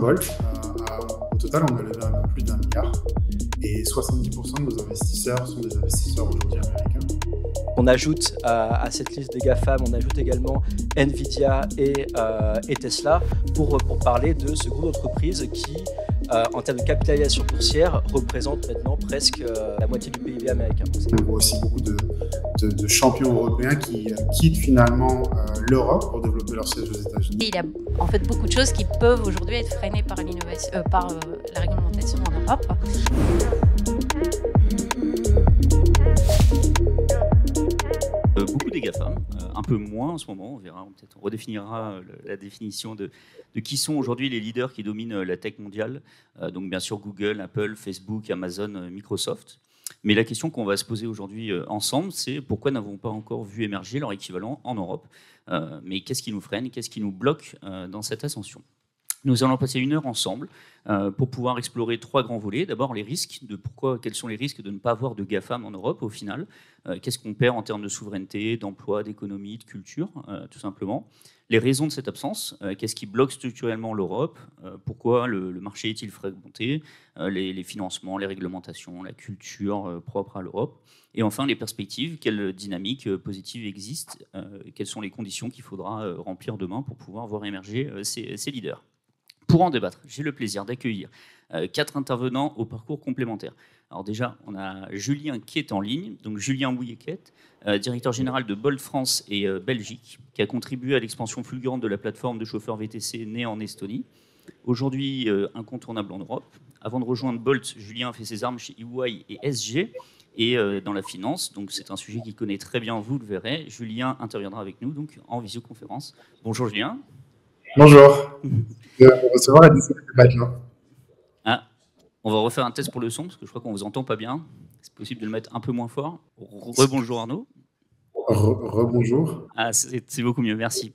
Bolt. Au total, on a levé un peu plus d'1 milliard. Et 70% de nos investisseurs sont des investisseurs aujourd'hui américains. On ajoute à cette liste des GAFAM, on ajoute également Nvidia et Tesla pour parler de ce groupe d'entreprises qui, en termes de capitalisation boursière, représente maintenant presque la moitié du PIB américain. On voit aussi beaucoup de champions européens qui quittent finalement l'Europe pour développer leur siège aux États-Unis. Il y a en fait beaucoup de choses qui peuvent aujourd'hui être freinées par la réglementation en Europe. Beaucoup des GAFAM, un peu moins en ce moment, on verra, peut-être on redéfinira la définition de qui sont aujourd'hui les leaders qui dominent la tech mondiale, donc bien sûr Google, Apple, Facebook, Amazon, Microsoft. Mais la question qu'on va se poser aujourd'hui ensemble, c'est pourquoi n'avons pas encore vu émerger leur équivalent en Europe, mais qu'est-ce qui nous freine, qu'est-ce qui nous bloque dans cette ascension? Nous allons passer 1 heure ensemble pour pouvoir explorer 3 grands volets. D'abord, les risques, quels sont les risques de ne pas avoir de GAFAM en Europe au final. Qu'est-ce qu'on perd en termes de souveraineté, d'emploi, d'économie, de culture, tout simplement. Les raisons de cette absence, qu'est-ce qui bloque structurellement l'Europe, pourquoi le marché est-il fragmenté, les financements, les réglementations, la culture propre à l'Europe. Et enfin, les perspectives, quelles dynamiques positives existent, quelles sont les conditions qu'il faudra remplir demain pour pouvoir voir émerger ces leaders. Pour en débattre, j'ai le plaisir d'accueillir 4 intervenants au parcours complémentaire. Alors déjà, on a Julien qui est en ligne, donc Julien Bouillet-Quette, directeur général de Bolt France et Belgique, qui a contribué à l'expansion fulgurante de la plateforme de chauffeurs VTC née en Estonie. Aujourd'hui, incontournable en Europe. Avant de rejoindre Bolt, Julien a fait ses armes chez EY et SG et dans la finance. Donc c'est un sujet qu'il connaît très bien, vous le verrez. Julien interviendra avec nous donc en visioconférence. Bonjour Julien. Bonjour. Je vais recevoir la discussion du badge. Ah, on va refaire un test pour le son, parce que je crois qu'on vous entend pas bien. C'est possible de le mettre un peu moins fort. Rebonjour Arnaud. Rebonjour. Ah, c'est beaucoup mieux, merci.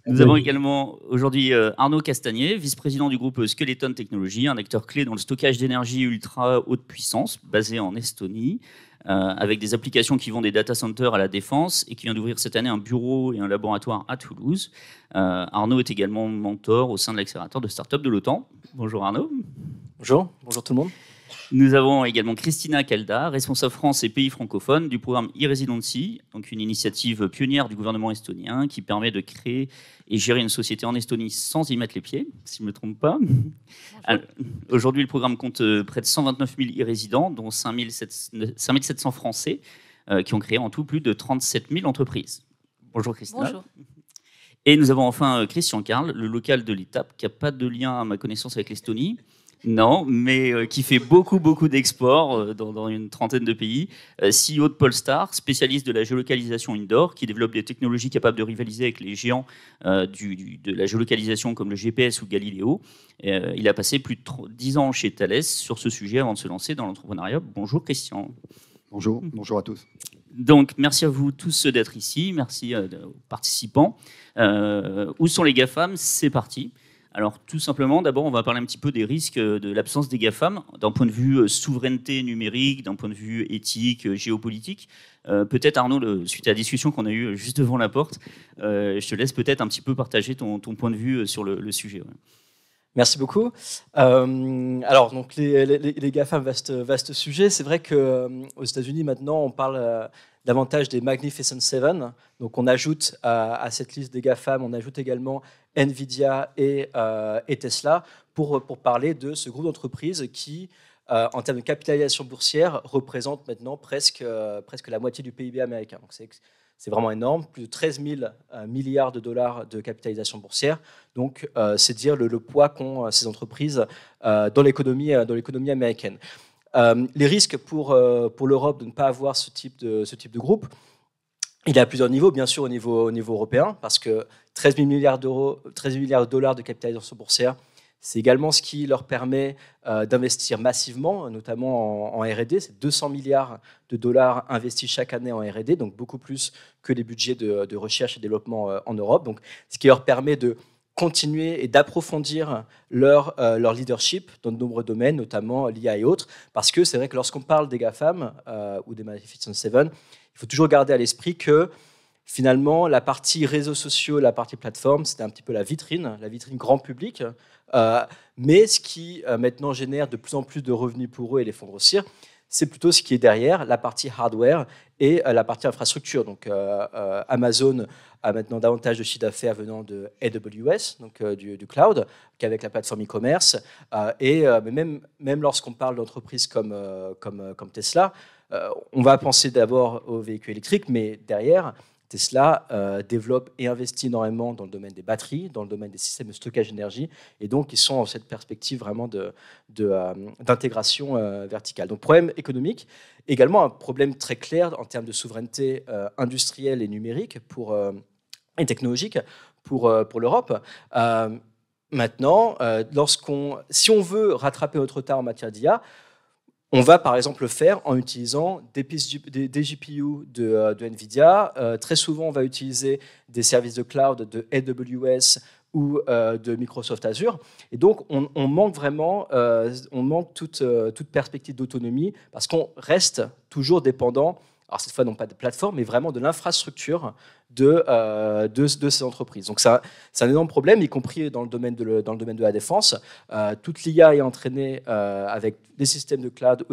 Nous avons également aujourd'hui Arnaud Castagnet, vice-président du groupe Skeleton Technologies, un acteur clé dans le stockage d'énergie ultra haute puissance, basé en Estonie, avec des applications qui vont des data centers à la défense et qui vient d'ouvrir cette année un bureau et un laboratoire à Toulouse. Arnaud est également mentor au sein de l'accélérateur de start-up de l'OTAN. Bonjour Arnaud. Bonjour tout le monde. Nous avons également Christina Calda, responsable France et pays francophones du programme e-Residency, donc une initiative pionnière du gouvernement estonien qui permet de créer et gérer une société en Estonie sans y mettre les pieds, si je ne me trompe pas. Aujourd'hui, le programme compte près de 129 000 e-résidents, dont 5 700 Français, qui ont créé en tout plus de 37 000 entreprises. Bonjour Christina. Bonjour. Et nous avons enfin Christian Karl, le local de l'ETAP, qui n'a pas de lien à ma connaissance avec l'Estonie. Non, mais qui fait beaucoup d'exports dans une trentaine de pays. CEO de Polestar, spécialiste de la géolocalisation indoor, qui développe des technologies capables de rivaliser avec les géants de la géolocalisation comme le GPS ou Galileo. Il a passé plus de 10 ans chez Thales sur ce sujet avant de se lancer dans l'entrepreneuriat. Bonjour Christian. Bonjour à tous. Donc, merci à vous tous d'être ici. Merci aux participants. Où sont les GAFAM? C'est parti. Alors, tout simplement, d'abord, on va parler un petit peu des risques de l'absence des GAFAM, d'un point de vue souveraineté numérique, d'un point de vue éthique, géopolitique. Peut-être, Arnaud, suite à la discussion qu'on a eue juste devant la porte, je te laisse peut-être un petit peu partager ton point de vue sur le sujet. Ouais. Merci beaucoup. Alors, donc les GAFAM, vaste sujet. C'est vrai qu'aux États-Unis, maintenant, on parle davantage des Magnificent Seven. Donc, on ajoute à cette liste des GAFAM, on ajoute également Nvidia et Tesla pour parler de ce groupe d'entreprises qui, en termes de capitalisation boursière, représente maintenant presque la moitié du PIB américain. Donc, c'est vraiment énorme, plus de 13 000 milliards de dollars de capitalisation boursière. Donc, c'est dire le poids qu'ont ces entreprises dans l'économie américaine. Les risques pour l'Europe de ne pas avoir ce type de groupe, il y a plusieurs niveaux, bien sûr au niveau européen, parce que 13 000 milliards de dollars de capitalisation boursière, c'est également ce qui leur permet d'investir massivement, notamment en R&D. C'est 200 milliards de dollars investis chaque année en R&D, donc beaucoup plus que les budgets de recherche et développement en Europe. Donc, ce qui leur permet de continuer et d'approfondir leur leadership dans de nombreux domaines, notamment l'IA et autres, parce que c'est vrai que lorsqu'on parle des GAFAM ou des Magnificent Seven, il faut toujours garder à l'esprit que finalement, la partie réseaux sociaux, la partie plateforme, c'était un petit peu la vitrine grand public. Mais ce qui maintenant génère de plus en plus de revenus pour eux et les font grossir, c'est plutôt ce qui est derrière, la partie hardware et la partie infrastructure. Donc Amazon a maintenant davantage de chiffre d'affaires venant de AWS, donc du cloud, qu'avec la plateforme e-commerce. Mais même lorsqu'on parle d'entreprises comme Tesla, on va penser d'abord aux véhicules électriques, mais derrière, Tesla développe et investit énormément dans le domaine des batteries, dans le domaine des systèmes de stockage d'énergie, et donc ils sont dans cette perspective vraiment d'intégration verticale. Donc problème économique, également un problème très clair en termes de souveraineté industrielle et numérique et technologique pour l'Europe. Maintenant, si on veut rattraper notre retard en matière d'IA, on va par exemple le faire en utilisant des GPU de NVIDIA. Très souvent, on va utiliser des services de cloud de AWS ou de Microsoft Azure. Et donc, on manque vraiment toute perspective d'autonomie parce qu'on reste toujours dépendant, alors cette fois non pas de plateforme, mais vraiment de l'infrastructure de ces entreprises. Donc c'est un énorme problème, y compris dans le domaine de la défense. Toute l'IA est entraînée avec des systèmes de cloud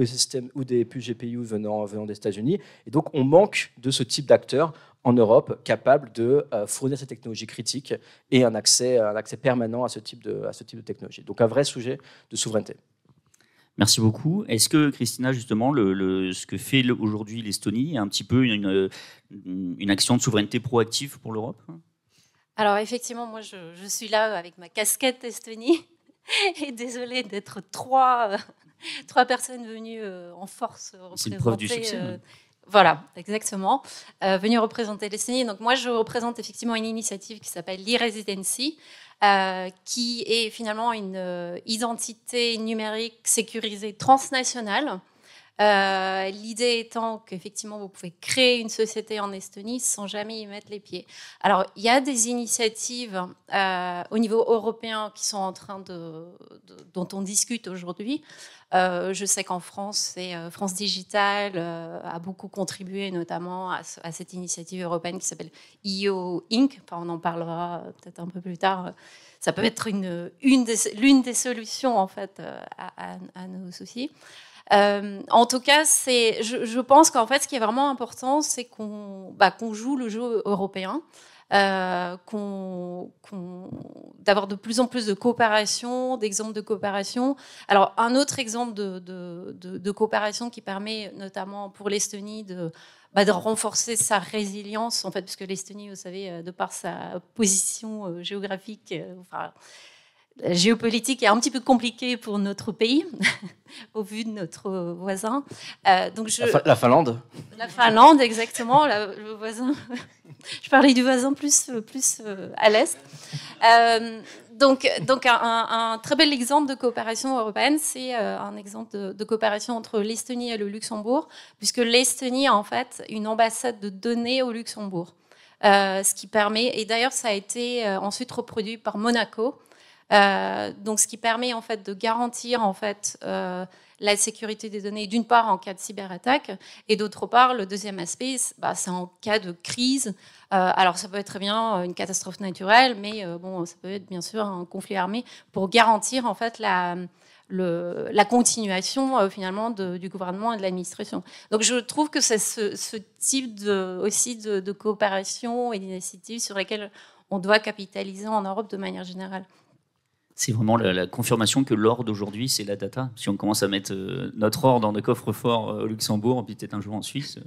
ou des puces GPU venant des États-Unis. Et donc on manque de ce type d'acteurs en Europe capables de fournir ces technologies critiques et un accès permanent à ce type de technologie. Donc un vrai sujet de souveraineté. Merci beaucoup. Est-ce que, Christina, justement, ce que fait aujourd'hui l'Estonie est un petit peu une action de souveraineté proactive pour l'Europe ? Alors, effectivement, moi, je suis là avec ma casquette Estonie. Et désolée d'être trois personnes venues en force représenter... C'est une preuve du succès. Voilà, exactement. Venue représenter l'Estonie. Donc, moi, je représente effectivement une initiative qui s'appelle l'e-Residency, qui est finalement une identité numérique sécurisée transnationale. L'idée étant qu'effectivement, vous pouvez créer une société en Estonie sans jamais y mettre les pieds. Alors, il y a des initiatives au niveau européen qui sont en train dont on discute aujourd'hui. Je sais qu'en France, France Digital a beaucoup contribué notamment à cette initiative européenne qui s'appelle EO Inc. Enfin, on en parlera peut-être un peu plus tard. Ça peut être l'une des solutions en fait à nos soucis. En tout cas, je pense qu'en fait, ce qui est vraiment important, c'est qu'on joue le jeu européen, d'avoir de plus en plus de coopération, d'exemples de coopération. Alors, un autre exemple de coopération qui permet notamment pour l'Estonie de renforcer sa résilience, en fait, parce que l'Estonie, vous savez, de par sa position géographique, la géopolitique est un petit peu compliquée pour notre pays, au vu de notre voisin. La Finlande. La Finlande, exactement, le voisin. Je parlais du voisin plus à l'est. Donc un très bel exemple de coopération européenne, c'est un exemple de coopération entre l'Estonie et le Luxembourg, puisque l'Estonie a en fait une ambassade de données au Luxembourg. Ce qui permet, et d'ailleurs ça a été ensuite reproduit par Monaco, donc ce qui permet en fait de garantir en fait la sécurité des données d'une part en cas de cyberattaque et d'autre part le deuxième aspect c'est en cas de crise. Alors ça peut être très bien une catastrophe naturelle, mais ça peut être bien sûr un conflit armé pour garantir en fait la continuation finalement du gouvernement et de l'administration. Donc je trouve que c'est ce type aussi de coopération et d'initiatives sur lesquelles on doit capitaliser en Europe de manière générale. C'est vraiment la confirmation que l'or d'aujourd'hui, c'est la data. Si on commence à mettre notre or dans des coffres-forts au Luxembourg, puis peut-être un jour en Suisse.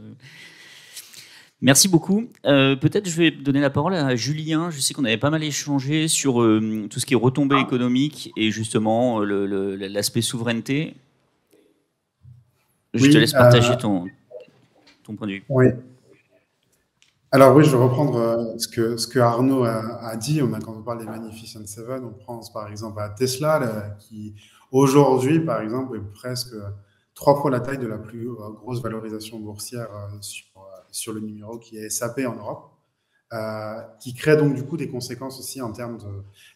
Merci beaucoup. Peut-être je vais donner la parole à Julien. Je sais qu'on avait pas mal échangé sur tout ce qui est retombées économiques et justement l'aspect souveraineté. Je te laisse partager ton point de vue. Oui. Alors oui, je vais reprendre ce que Arnaud a dit. Quand on parle des Magnificent Seven, on pense par exemple à Tesla, qui aujourd'hui, par exemple, est presque 3 fois la taille de la plus grosse valorisation boursière sur le numéro, qui est SAP en Europe, qui crée donc du coup des conséquences aussi en termes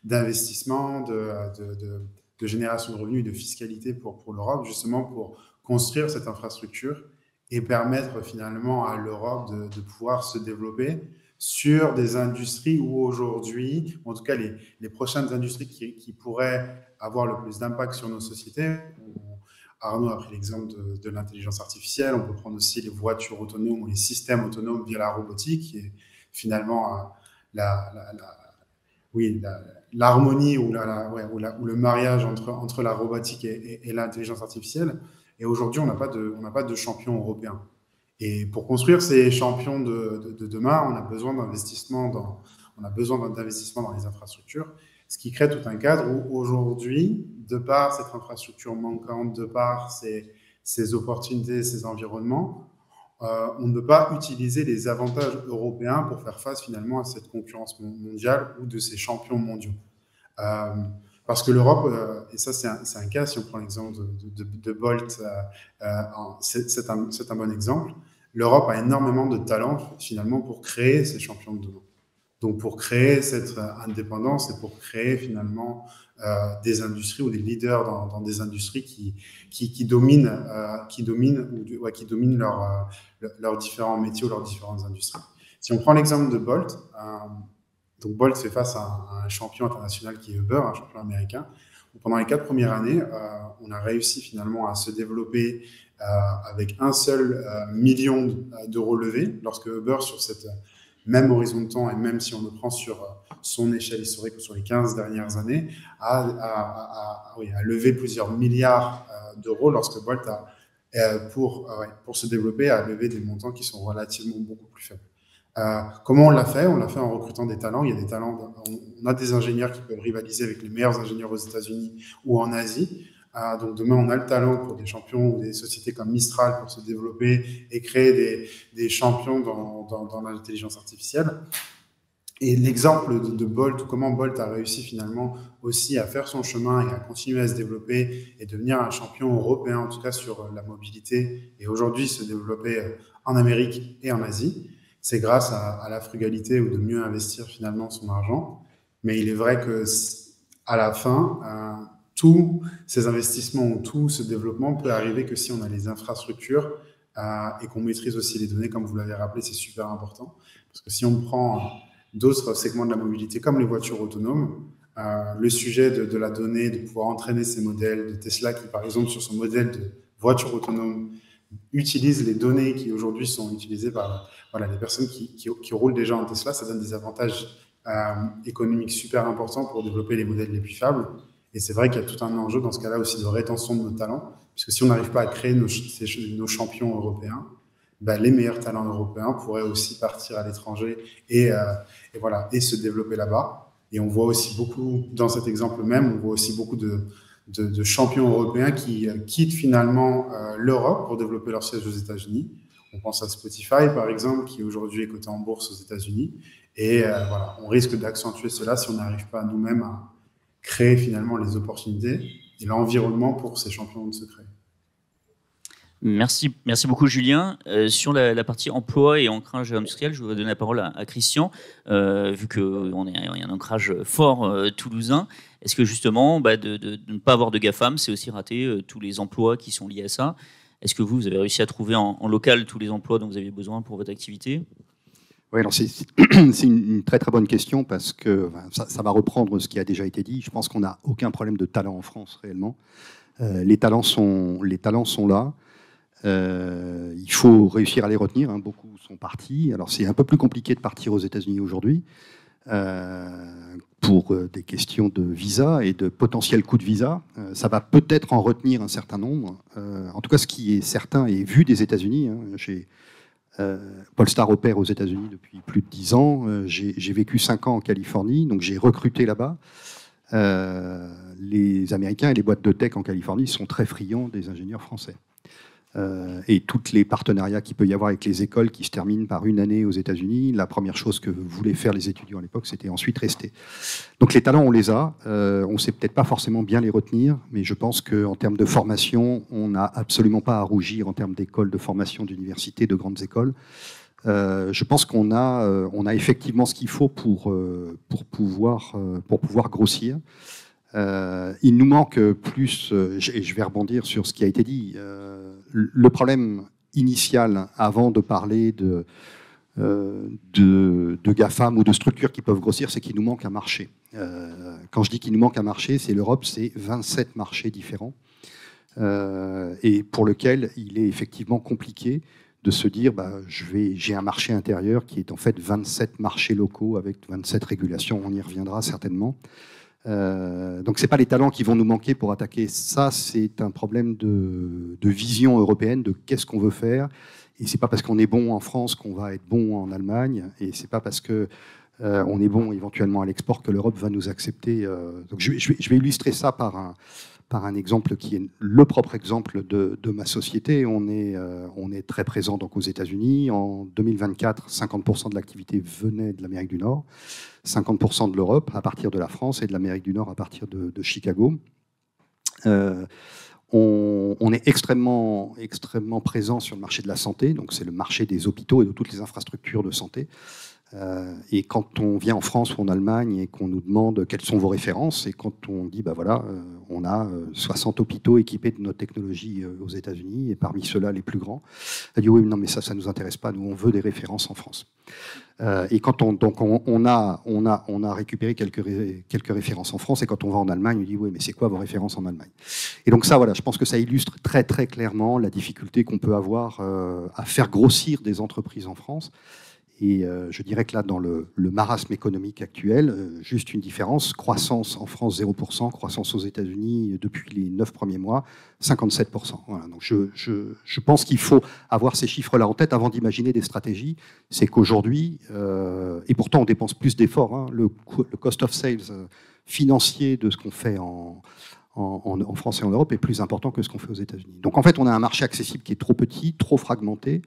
d'investissement, de génération de revenus et de fiscalité pour l'Europe, justement pour construire cette infrastructure et permettre finalement à l'Europe de pouvoir se développer sur des industries où aujourd'hui, en tout cas les prochaines industries qui pourraient avoir le plus d'impact sur nos sociétés. Arnaud a pris l'exemple de l'intelligence artificielle. On peut prendre aussi les voitures autonomes ou les systèmes autonomes via la robotique, qui est finalement l'harmonie ou le mariage entre la robotique et l'intelligence artificielle. Et aujourd'hui, on n'a pas de champion européen. Et pour construire ces champions de demain, on a besoin d'investissement dans les infrastructures, ce qui crée tout un cadre où aujourd'hui, de par cette infrastructure manquante, de par ces opportunités, ces environnements, on ne peut pas utiliser les avantages européens pour faire face finalement à cette concurrence mondiale ou de ces champions mondiaux. Parce que l'Europe, et ça c'est un cas, si on prend l'exemple de Bolt, c'est un bon exemple, l'Europe a énormément de talent finalement pour créer ces champions de demain. Donc pour créer cette indépendance et pour créer finalement des industries ou des leaders dans des industries qui dominent leurs différents métiers ou leurs différentes industries. Si on prend l'exemple de Bolt, donc Bolt fait face à un champion international qui est Uber, un champion américain. Pendant les 4 premières années, on a réussi finalement à se développer avec un seul million d'euros levés, lorsque Uber, sur cette même horizon de temps, et même si on le prend sur son échelle historique ou sur les 15 dernières années, a levé plusieurs milliards d'euros, lorsque Bolt, pour se développer, a levé des montants qui sont relativement beaucoup plus faibles. Comment on l'a fait? On l'a fait en recrutant des talents. Il y a des talents, on a des ingénieurs qui peuvent rivaliser avec les meilleurs ingénieurs aux États-Unis ou en Asie. Donc demain, on a le talent pour des champions ou des sociétés comme Mistral pour se développer et créer des champions dans l'intelligence artificielle. Et l'exemple de Bolt, comment Bolt a réussi finalement aussi à faire son chemin et à continuer à se développer et devenir un champion européen, en tout cas sur la mobilité, et aujourd'hui se développer en Amérique et en Asie, c'est grâce à la frugalité ou de mieux investir finalement son argent. Mais il est vrai que à la fin, tous ces investissements ou tout ce développement peut arriver que si on a les infrastructures et qu'on maîtrise aussi les données, comme vous l'avez rappelé, c'est super important. Parce que si on prend d'autres segments de la mobilité, comme les voitures autonomes, le sujet de la donnée, de pouvoir entraîner ces modèles, de Tesla qui, par exemple, sur son modèle de voiture autonome, utilise les données qui aujourd'hui sont utilisées par les personnes qui roulent déjà en Tesla, ça donne des avantages économiques super importants pour développer les modèles les plus fiables. Et c'est vrai qu'il y a tout un enjeu dans ce cas-là aussi de rétention de nos talents, puisque si on n'arrive pas à créer nos champions européens, les meilleurs talents européens pourraient aussi partir à l'étranger et se développer là-bas. Et on voit aussi beaucoup, dans cet exemple même, on voit aussi beaucoup de champions européens qui quittent finalement l'Europe pour développer leur siège aux États-Unis. On pense à Spotify, par exemple, qui aujourd'hui est coté en bourse aux États-Unis. Et on risque d'accentuer cela si on n'arrive pas nous-mêmes à créer finalement les opportunités et l'environnement pour ces champions de se créer. Merci beaucoup Julien. Sur la partie emploi et ancrage industriel, je voudrais donner la parole à Christian, vu qu'il y a un ancrage fort toulousain. Est-ce que justement, de ne pas avoir de GAFAM, c'est aussi rater tous les emplois qui sont liés à ça? Est-ce que vous avez réussi à trouver en local tous les emplois dont vous avez besoin pour votre activité? Oui, alors c'est une très très bonne question parce que ça va reprendre ce qui a déjà été dit. Je pense qu'on n'a aucun problème de talent en France réellement. Les talents sont là. Il faut réussir à les retenir. Beaucoup sont partis. Alors c'est un peu plus compliqué de partir aux États-Unis aujourd'hui pour des questions de visa et de potentiel coût de visa. Ça va peut-être en retenir un certain nombre. En tout cas, ce qui est certain et vu des États-Unis, Polestar opère aux États-Unis depuis plus de 10 ans. J'ai vécu 5 ans en Californie, donc j'ai recruté là-bas. Les Américains et les boîtes de tech en Californie sont très friands des ingénieurs français. Et tous les partenariats qu'il peut y avoir avec les écoles qui se terminent par une année aux États-Unis, la première chose que voulaient faire les étudiants à l'époque, c'était ensuite rester. Donc les talents, on les a. On ne sait peut-être pas forcément bien les retenir, mais je pense qu'en termes de formation, on n'a absolument pas à rougir en termes d'écoles, de formation, d'universités, de grandes écoles. Je pense qu'on a effectivement ce qu'il faut pour pouvoir grossir. Il nous manque plus, et je vais rebondir sur ce qui a été dit, le problème initial avant de parler de GAFAM ou de structures qui peuvent grossir, c'est qu'il nous manque un marché. Quand je dis qu'il nous manque un marché, c'est l'Europe, c'est 27 marchés différents, et pour lequel il est effectivement compliqué de se dire j'ai un marché intérieur qui est en fait 27 marchés locaux avec 27 régulations, on y reviendra certainement. Donc ce n'est pas les talents qui vont nous manquer pour attaquer ça, c'est un problème de vision européenne, de qu'est-ce qu'on veut faire. Et ce n'est pas parce qu'on est bon en France qu'on va être bon en Allemagne, et ce n'est pas parce qu'on est bon éventuellement à l'export que l'Europe va nous accepter. Donc je vais illustrer ça par un exemple qui est le propre exemple de ma société. On est très présent donc aux États-Unis. En 2024, 50% de l'activité venait de l'Amérique du Nord, 50% de l'Europe à partir de la France et de l'Amérique du Nord à partir de Chicago. On est extrêmement présent sur le marché de la santé, donc c'est le marché des hôpitaux et de toutes les infrastructures de santé. Et quand on vient en France ou en Allemagne et qu'on nous demande quelles sont vos références, et quand on dit on a 60 hôpitaux équipés de notre technologie aux États-Unis, et parmi ceux-là les plus grands, on dit oui, non mais ça nous intéresse pas, nous on veut des références en France. Et quand on a récupéré quelques références en France, et quand on va en Allemagne, on dit oui, mais c'est quoi vos références en Allemagne? Et donc ça, je pense que ça illustre très très clairement la difficulté qu'on peut avoir à faire grossir des entreprises en France. Et je dirais que là, dans le marasme économique actuel, juste une différence, croissance en France 0%, croissance aux États-Unis depuis les 9 premiers mois, 57%. Voilà, donc je pense qu'il faut avoir ces chiffres-là en tête avant d'imaginer des stratégies. C'est qu'aujourd'hui, et pourtant on dépense plus d'efforts, le cost of sales financier de ce qu'on fait en France et en Europe est plus important que ce qu'on fait aux États-Unis. Donc en fait, on a un marché accessible qui est trop petit, trop fragmenté.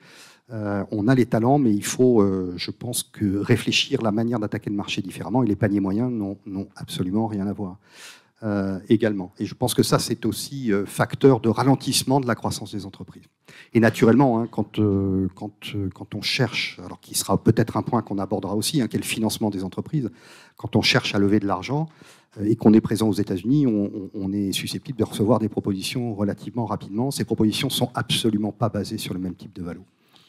On a les talents, mais il faut, je pense, réfléchir la manière d'attaquer le marché différemment. Et les paniers moyens n'ont absolument rien à voir également. Et je pense que ça, c'est aussi facteur de ralentissement de la croissance des entreprises. Et naturellement, quand on cherche, alors qui sera peut-être un point qu'on abordera aussi, qui est le financement des entreprises, quand on cherche à lever de l'argent et qu'on est présent aux États-Unis, on est susceptible de recevoir des propositions relativement rapidement. Ces propositions ne sont absolument pas basées sur le même type de valo.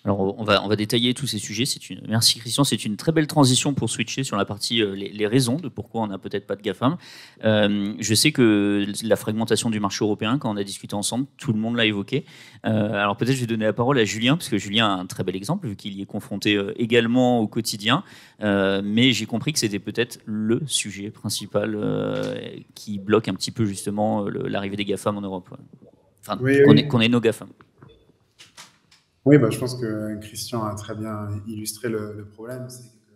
Alors, on va détailler tous ces sujets. Merci Christian, c'est une très belle transition pour switcher sur la partie les raisons de pourquoi on n'a peut-être pas de GAFAM. Je sais que la fragmentation du marché européen, quand on a discuté ensemble, tout le monde l'a évoqué. Alors peut-être je vais donner la parole à Julien, parce que Julien a un très bel exemple, vu qu'il y est confronté également au quotidien. Mais j'ai compris que c'était peut-être le sujet principal qui bloque un petit peu justement l'arrivée des GAFAM en Europe. Enfin, qu'on ait nos GAFAM. Oui, je pense que Christian a très bien illustré le problème. C'est que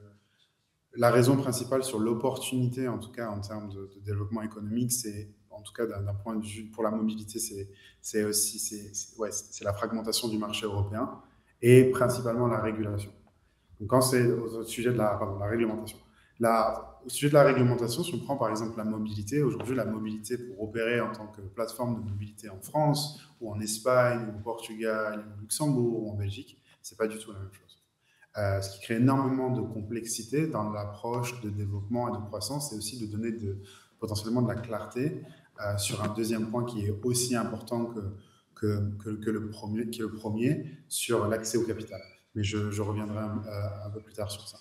la raison principale sur l'opportunité, en tout cas en termes de développement économique, c'est, en tout cas d'un point de vue pour la mobilité, c'est la fragmentation du marché européen et principalement la régulation. Donc quand c'est au sujet de la réglementation. Au sujet de la réglementation, si on prend par exemple la mobilité, aujourd'hui la mobilité pour opérer en tant que plateforme de mobilité en France, ou en Espagne, ou au Portugal, ou au Luxembourg, ou en Belgique, c'est pas du tout la même chose. Ce qui crée énormément de complexité dans l'approche de développement et de croissance, et aussi de donner potentiellement de la clarté sur un deuxième point qui est aussi important que le premier, sur l'accès au capital. Mais je reviendrai un peu plus tard sur ça.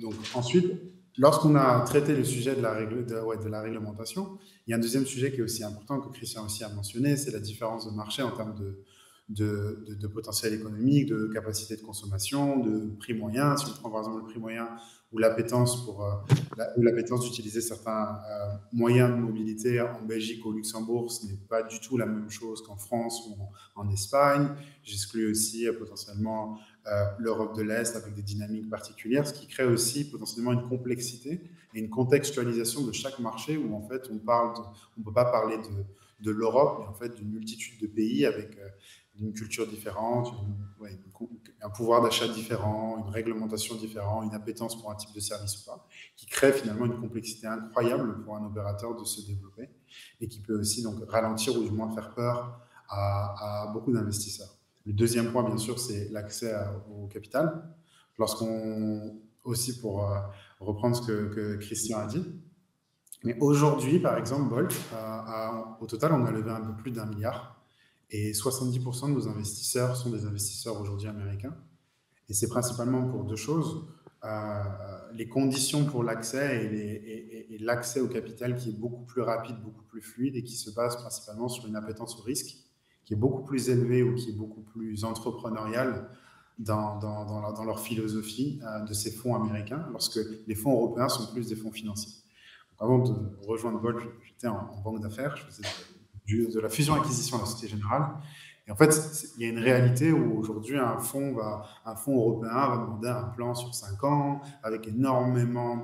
Donc ensuite, lorsqu'on a traité le sujet de la réglementation, il y a un deuxième sujet qui est aussi important, que Christian aussi a mentionné, c'est la différence de marché en termes de potentiel économique, de capacité de consommation, de prix moyen. Si on prend par exemple le prix moyen ou l'appétence d'utiliser certains moyens de mobilité en Belgique ou au Luxembourg, ce n'est pas du tout la même chose qu'en France ou en Espagne. J'exclus aussi potentiellement l'Europe de l'Est avec des dynamiques particulières, ce qui crée aussi potentiellement une complexité et une contextualisation de chaque marché où en fait on ne peut pas parler de l'Europe, mais en fait d'une multitude de pays avec une culture différente, un pouvoir d'achat différent, une réglementation différente, une appétence pour un type de service ou pas, qui crée finalement une complexité incroyable pour un opérateur de se développer et qui peut aussi donc ralentir ou du moins faire peur à beaucoup d'investisseurs. Le deuxième point, bien sûr, c'est l'accès au capital. Aussi pour reprendre ce que Christian a dit, mais aujourd'hui, par exemple, Bolt, au total, on a levé un peu plus d'1 milliard et 70% de nos investisseurs sont des investisseurs aujourd'hui américains. Et c'est principalement pour deux choses. Les conditions pour l'accès et l'accès au capital qui est beaucoup plus rapide, beaucoup plus fluide et qui se base principalement sur une appétence au risque qui est beaucoup plus élevée ou qui est beaucoup plus entrepreneuriale dans leur philosophie de ces fonds américains, lorsque les fonds européens sont plus des fonds financiers. Donc, avant de rejoindre Bolt, j'étais en banque d'affaires, je faisais de la fusion-acquisition à la Société Générale. Et en fait, il y a une réalité où aujourd'hui, un fonds européen va demander un plan sur 5 ans, avec énormément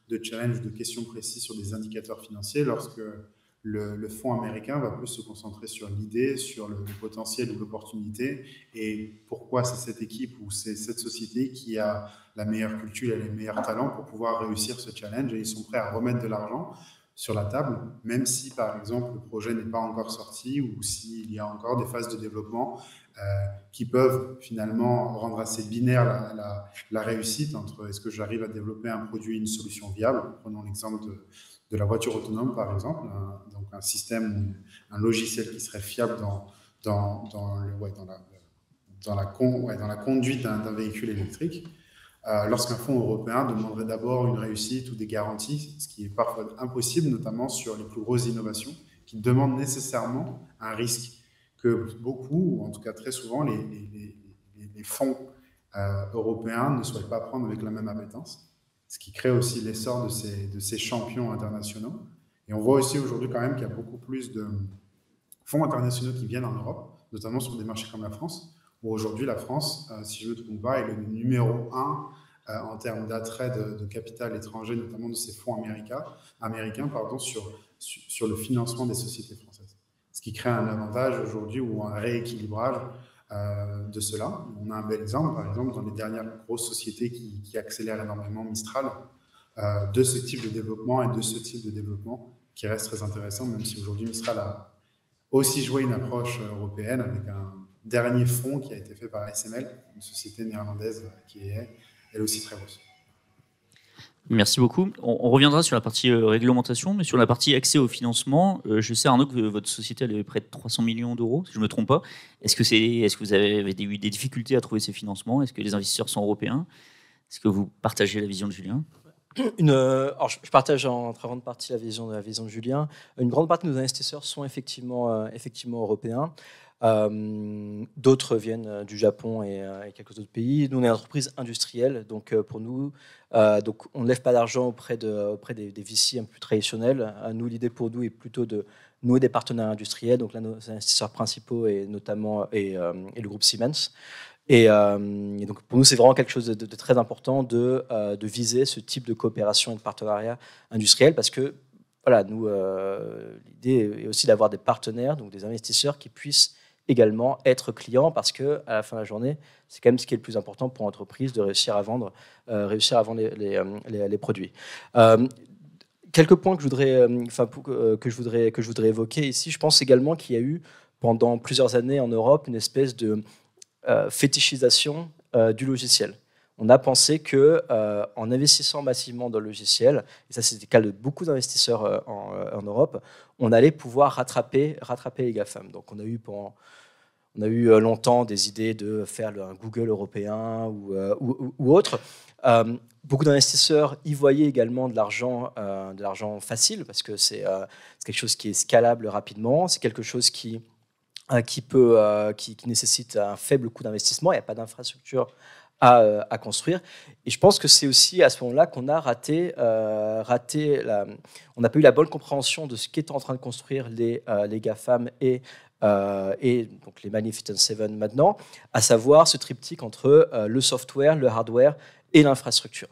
de challenges, de questions précises sur des indicateurs financiers, lorsque le fonds américain va plus se concentrer sur l'idée, sur le potentiel ou l'opportunité, et pourquoi c'est cette équipe ou c'est cette société qui a la meilleure culture et les meilleurs talents pour pouvoir réussir ce challenge, et ils sont prêts à remettre de l'argent sur la table, même si, par exemple, le projet n'est pas encore sorti ou s'il y a encore des phases de développement qui peuvent finalement rendre assez binaire la réussite entre est-ce que j'arrive à développer un produit, une solution viable. Prenons l'exemple de la voiture autonome, par exemple, donc un système, un logiciel qui serait fiable dans la conduite d'un véhicule électrique. Lorsqu'un fonds européen demanderait d'abord une réussite ou des garanties, ce qui est parfois impossible, notamment sur les plus grosses innovations, qui demandent nécessairement un risque que beaucoup, ou en tout cas très souvent, les fonds européens ne souhaitent pas prendre avec la même appétence, ce qui crée aussi l'essor de ces champions internationaux. Et on voit aussi aujourd'hui quand même qu'il y a beaucoup plus de fonds internationaux qui viennent en Europe, notamment sur des marchés comme la France, où aujourd'hui la France, si je ne me trompe pas, est le numéro 1 en termes d'attrait de capital étranger, notamment de ces fonds américains sur le financement des sociétés françaises. Ce qui crée un avantage aujourd'hui ou un rééquilibrage de cela. On a un bel exemple, par exemple, dans les dernières grosses sociétés qui accélèrent énormément, Mistral, de ce type de développement et de ce type de développement qui reste très intéressant, même si aujourd'hui Mistral a aussi joué une approche européenne avec un dernier fonds qui a été fait par SML, une société néerlandaise qui est elle aussi très grosse. Merci beaucoup. On reviendra sur la partie réglementation, mais sur la partie accès au financement, je sais Arnaud que votre société elle est près de 300 millions d'euros, si je ne me trompe pas. Est-ce que vous avez eu des difficultés à trouver ces financements? Est-ce que les investisseurs sont européens? Est-ce que vous partagez la vision de Julien? Alors je partage en très grande partie la vision de Julien. Une grande partie de nos investisseurs sont effectivement européens. D'autres viennent du Japon et quelques autres pays. Nous, on est une entreprise industrielle, donc pour nous, donc on ne lève pas d'argent auprès des VC un peu plus traditionnels. Nous, l'idée pour nous est plutôt de nouer des partenaires industriels. Donc là, nos investisseurs principaux et notamment le groupe Siemens. Et donc pour nous, c'est vraiment quelque chose de très important de viser ce type de coopération et de partenariat industriel parce que voilà, nous, l'idée est aussi d'avoir des partenaires, donc des investisseurs qui puissent également être clients parce que à la fin de la journée, c'est quand même ce qui est le plus important pour l'entreprise de réussir à vendre les produits. Quelques points que je voudrais évoquer ici. Je pense également qu'il y a eu pendant plusieurs années en Europe une espèce de fétichisation du logiciel. On a pensé qu'en investissant massivement dans le logiciel, et ça c'était le cas de beaucoup d'investisseurs en Europe, on allait pouvoir rattraper les GAFAM. Donc on a eu longtemps des idées de faire un Google européen ou autre. Beaucoup d'investisseurs y voyaient également de l'argent facile parce que c'est quelque chose qui est scalable rapidement, c'est quelque chose qui nécessite un faible coût d'investissement, il n'y a pas d'infrastructure à construire. Et je pense que c'est aussi à ce moment-là qu'on a on n'a pas eu la bonne compréhension de ce qu'étaient en train de construire les GAFAM et donc les Magnificent Seven maintenant, à savoir ce triptyque entre le software, le hardware et l'infrastructure.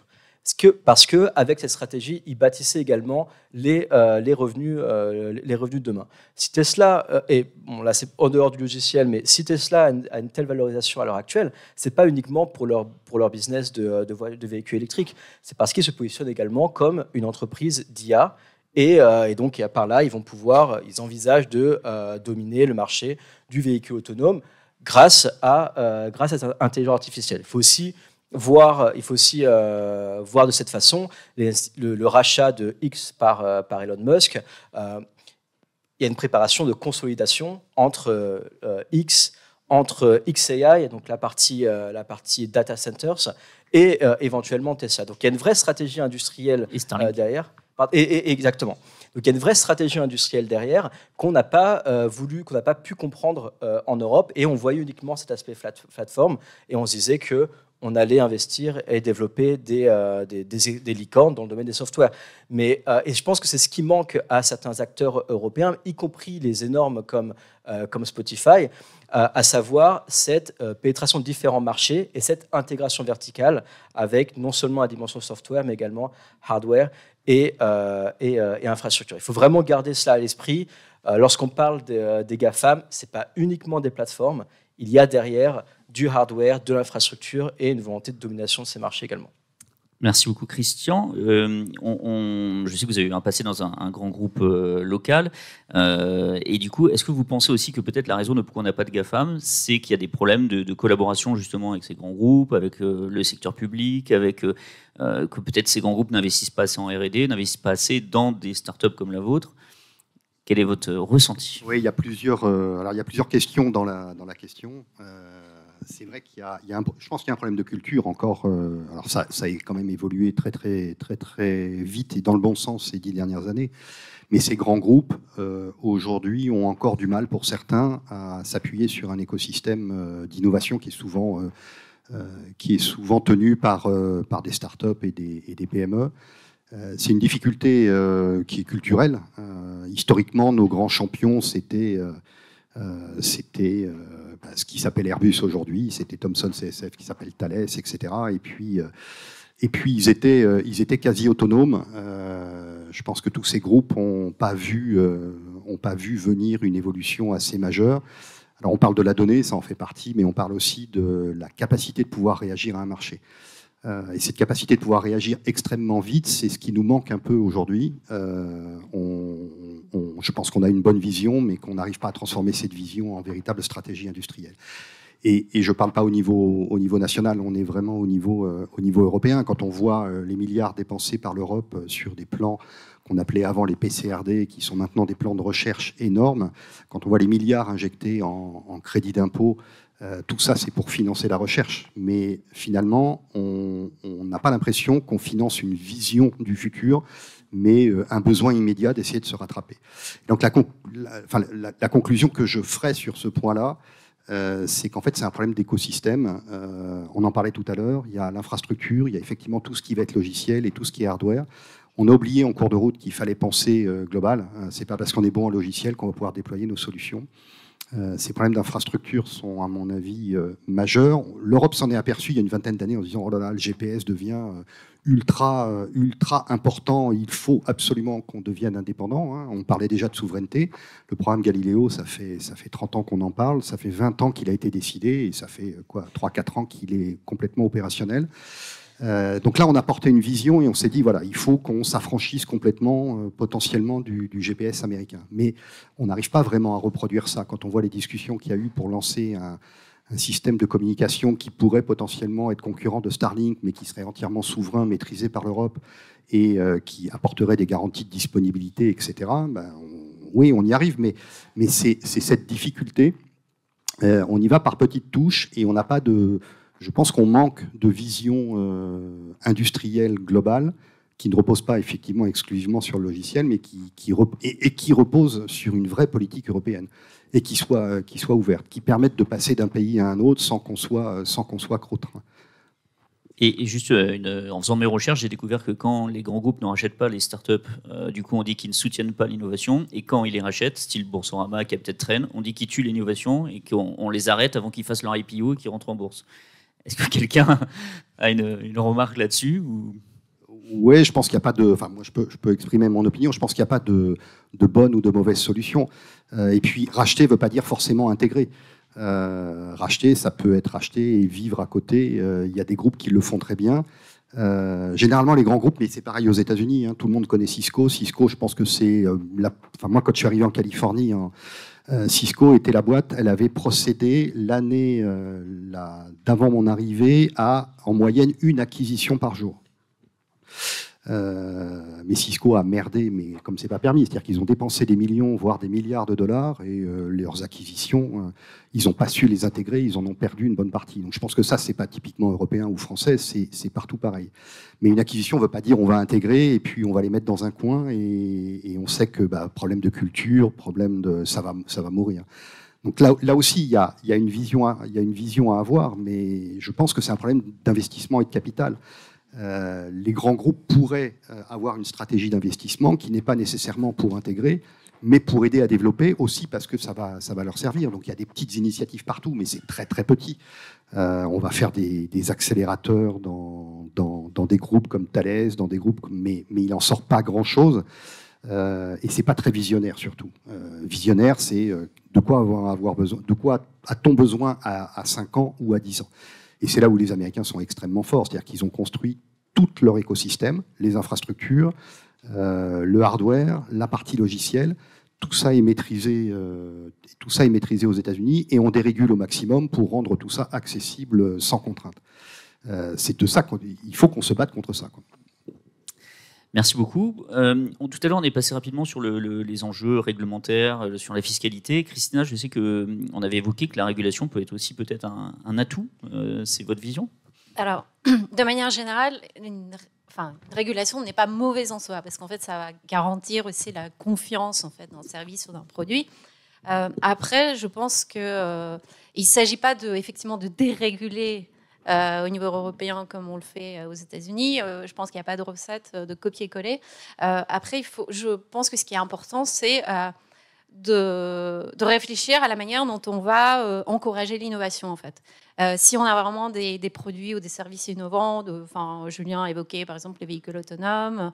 Parce qu'avec cette stratégie, ils bâtissaient également les revenus de demain. Si Tesla, là c'est en dehors du logiciel, mais si Tesla a une telle valorisation à l'heure actuelle, ce n'est pas uniquement pour leur business de véhicules électriques, c'est parce qu'ils se positionnent également comme une entreprise d'IA. Et donc, par là, ils envisagent de dominer le marché du véhicule autonome grâce à l'intelligence artificielle. Il faut aussi voir de cette façon le rachat de X par Elon Musk. Il y a une préparation de consolidation entre X, entre xAI, donc la partie data centers, et éventuellement Tesla. Donc il y a une vraie stratégie industrielle derrière. Exactement. Donc il y a une vraie stratégie industrielle derrière qu'on n'a pas qu'on n'a pas pu comprendre en Europe, et on voyait uniquement cet aspect plateforme, et on se disait que on allait investir et développer des licornes dans le domaine des softwares. Et je pense que c'est ce qui manque à certains acteurs européens, y compris les énormes comme Spotify, à savoir cette pénétration de différents marchés et cette intégration verticale avec non seulement la dimension software, mais également hardware et infrastructure. Il faut vraiment garder cela à l'esprit. Lorsqu'on parle des GAFAM, ce n'est pas uniquement des plateformes. Il y a derrière du hardware, de l'infrastructure et une volonté de domination de ces marchés également. Merci beaucoup, Christian. Je sais que vous avez eu un passé dans un grand groupe local. Et du coup, est-ce que vous pensez aussi que peut-être la raison de pourquoi on n'a pas de GAFAM, c'est qu'il y a des problèmes de collaboration justement avec ces grands groupes, avec le secteur public, avec que peut-être ces grands groupes n'investissent pas assez en R&D, n'investissent pas assez dans des startups comme la vôtre? Quel est votre ressenti? Oui, il y a plusieurs questions dans la question. C'est vrai qu'il y a je pense qu'il y a un problème de culture encore. Alors ça a quand même évolué très vite et dans le bon sens ces 10 dernières années. Mais ces grands groupes, aujourd'hui, ont encore du mal pour certains à s'appuyer sur un écosystème d'innovation qui est souvent tenu par des startups et des PME. C'est une difficulté qui est culturelle. Historiquement, nos grands champions, c'était ce qui s'appelle Airbus aujourd'hui, c'était Thomson CSF qui s'appelle Thales, etc. Et puis ils étaient quasi autonomes. Je pense que tous ces groupes n'ont pas vu venir une évolution assez majeure. Alors on parle de la donnée, ça en fait partie, mais on parle aussi de la capacité de pouvoir réagir à un marché. Et cette capacité de pouvoir réagir extrêmement vite, c'est ce qui nous manque un peu aujourd'hui. Je pense qu'on a une bonne vision, mais qu'on n'arrive pas à transformer cette vision en véritable stratégie industrielle. Et je ne parle pas au niveau national, on est vraiment au niveau européen. Quand on voit les milliards dépensés par l'Europe sur des plans qu'on appelait avant les PCRD, qui sont maintenant des plans de recherche énormes, quand on voit les milliards injectés en crédit d'impôt, tout ça, c'est pour financer la recherche. Mais finalement, on n'a pas l'impression qu'on finance une vision du futur, mais un besoin immédiat d'essayer de se rattraper. Donc la conclusion que je ferai sur ce point-là, c'est qu'en fait, c'est un problème d'écosystème. On en parlait tout à l'heure. Il y a l'infrastructure, il y a effectivement tout ce qui va être logiciel et tout ce qui est hardware. On a oublié en cours de route qu'il fallait penser global. C'est pas parce qu'on est bon en logiciel qu'on va pouvoir déployer nos solutions. Ces problèmes d'infrastructure sont, à mon avis, majeurs. L'Europe s'en est aperçue il y a une vingtaine d'années en disant « Oh là là, le GPS devient ultra important, il faut absolument qu'on devienne indépendant. » On parlait déjà de souveraineté. Le programme Galileo, ça fait 30 ans qu'on en parle, ça fait 20 ans qu'il a été décidé, et ça fait 3-4 ans qu'il est complètement opérationnel. Donc là, on a porté une vision et on s'est dit, voilà, il faut qu'on s'affranchisse complètement, potentiellement, du GPS américain. Mais on n'arrive pas vraiment à reproduire ça. Quand on voit les discussions qu'il y a eu pour lancer un système de communication qui pourrait potentiellement être concurrent de Starlink, mais qui serait entièrement souverain, maîtrisé par l'Europe, et qui apporterait des garanties de disponibilité, etc., oui, on y arrive, mais c'est cette difficulté. On y va par petites touches et on n'a pas de... Je pense qu'on manque de vision industrielle globale qui ne repose pas effectivement exclusivement sur le logiciel, mais qui repose sur une vraie politique européenne et qui soit ouverte, qui permette de passer d'un pays à un autre sans qu'on soit crottrin. Et juste, en faisant mes recherches, j'ai découvert que quand les grands groupes ne rachètent pas les startups, du coup on dit qu'ils ne soutiennent pas l'innovation, et quand ils les rachètent, style Boursorama, Captain Train, on dit qu'ils tuent l'innovation et qu'on les arrête avant qu'ils fassent leur IPO et qu'ils rentrent en bourse. Est-ce que quelqu'un a une remarque là-dessus ou... Oui, je pense qu'il n'y a pas de... Enfin, moi, je peux exprimer mon opinion. Je pense qu'il n'y a pas de bonne ou de mauvaise solution. Et puis, racheter ne veut pas dire forcément intégrer. Racheter, ça peut être racheter et vivre à côté. Il y a des groupes qui le font très bien. Généralement, les grands groupes, mais c'est pareil aux États-Unis. Tout le monde connaît Cisco. Cisco, je pense que c'est... moi, quand je suis arrivé en Californie... Cisco était la boîte, elle avait procédé l'année d'avant mon arrivée à en moyenne une acquisition par jour. Mais Cisco a merdé, mais comme c'est pas permis, c'est-à-dire qu'ils ont dépensé des millions, voire des milliards de dollars, et leurs acquisitions, ils n'ont pas su les intégrer, ils en ont perdu une bonne partie. Donc je pense que ça, c'est pas typiquement européen ou français, c'est partout pareil. Mais une acquisition ne veut pas dire on va intégrer et puis on va les mettre dans un coin, et on sait que problème de culture, ça va mourir. Donc là aussi, il y a une vision à avoir, mais je pense que c'est un problème d'investissement et de capital. Les grands groupes pourraient avoir une stratégie d'investissement qui n'est pas nécessairement pour intégrer, mais pour aider à développer aussi parce que ça va leur servir. Donc il y a des petites initiatives partout, mais c'est très très petit. On va faire des accélérateurs dans des groupes comme Thales, dans des groupes, mais il n'en sort pas grand-chose. Et c'est pas très visionnaire surtout. Visionnaire, c'est de quoi avoir besoin, de quoi a-t-on besoin à 5 ans ou à 10 ans. Et c'est là où les Américains sont extrêmement forts, c'est-à-dire qu'ils ont construit tout leur écosystème, les infrastructures, le hardware, la partie logicielle. Tout ça est maîtrisé aux États-Unis et on dérégule au maximum pour rendre tout ça accessible sans contrainte. C'est de ça qu'il faut qu'on se batte contre ça, quoi. Merci beaucoup. Tout à l'heure, on est passé rapidement sur les enjeux réglementaires, sur la fiscalité. Christina, je sais qu'on avait évoqué que la régulation peut être aussi peut-être un atout. C'est votre vision ? Alors, de manière générale, une régulation n'est pas mauvaise en soi, parce qu'en fait, ça va garantir aussi la confiance en fait, dans le service ou dans le produit. Après, je pense qu'il ne s'agit pas effectivement de déréguler au niveau européen comme on le fait aux États-Unis. Je pense qu'il n'y a pas de recette de copier-coller. Après, je pense que ce qui est important, c'est de réfléchir à la manière dont on va encourager l'innovation, en fait. Si on a vraiment des produits ou des services innovants, Julien a évoqué par exemple les véhicules autonomes,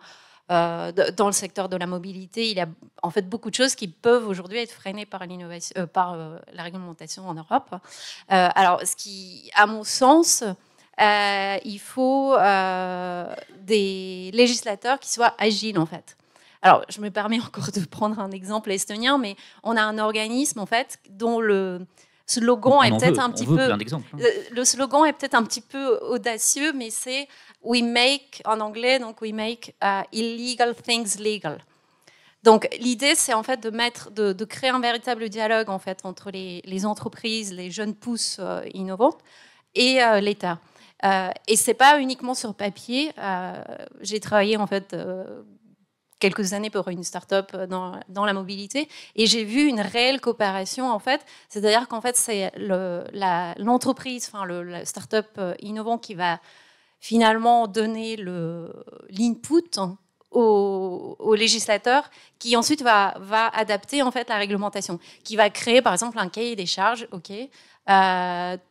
dans le secteur de la mobilité, il y a en fait beaucoup de choses qui peuvent aujourd'hui être freinées par l'innovation, par la réglementation en Europe. Alors, ce qui, à mon sens, il faut des législateurs qui soient agiles en fait. Alors, je me permets encore de prendre un exemple estonien, mais on a un organisme en fait dont le slogan est peut-être un petit peu. Le slogan est peut-être un petit peu audacieux, mais c'est We make, en anglais, donc we make illegal things legal. Donc l'idée, c'est en fait de créer un véritable dialogue en fait entre les entreprises, les jeunes pousses innovantes et l'État. Et c'est pas uniquement sur papier. J'ai travaillé en fait quelques années pour une start-up dans la mobilité et j'ai vu une réelle coopération en fait. C'est-à-dire qu'en fait c'est l'entreprise, la start-up innovant qui va finalement donner l'input au législateur qui ensuite va adapter en fait la réglementation, qui va créer par exemple un cahier des charges. Ok,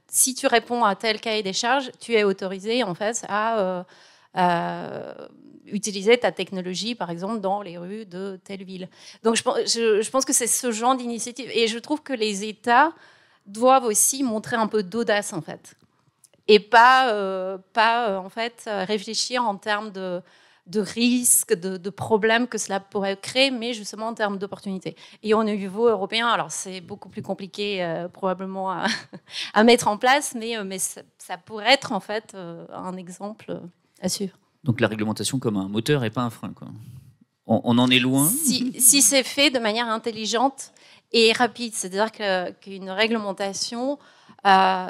si tu réponds à tel cahier des charges, tu es autorisé en fait à utiliser ta technologie par exemple dans les rues de telle ville. Donc je pense que c'est ce genre d'initiative et je trouve que les États doivent aussi montrer un peu d'audace en fait. Et pas en fait réfléchir en termes de risques, de problèmes que cela pourrait créer, mais justement en termes d'opportunités. Et au niveau européen, alors c'est beaucoup plus compliqué probablement à mettre en place, mais ça pourrait être en fait un exemple à suivre. Donc la réglementation comme un moteur et pas un frein, quoi. On en est loin. Si c'est fait de manière intelligente et rapide, c'est-à-dire qu'une réglementation...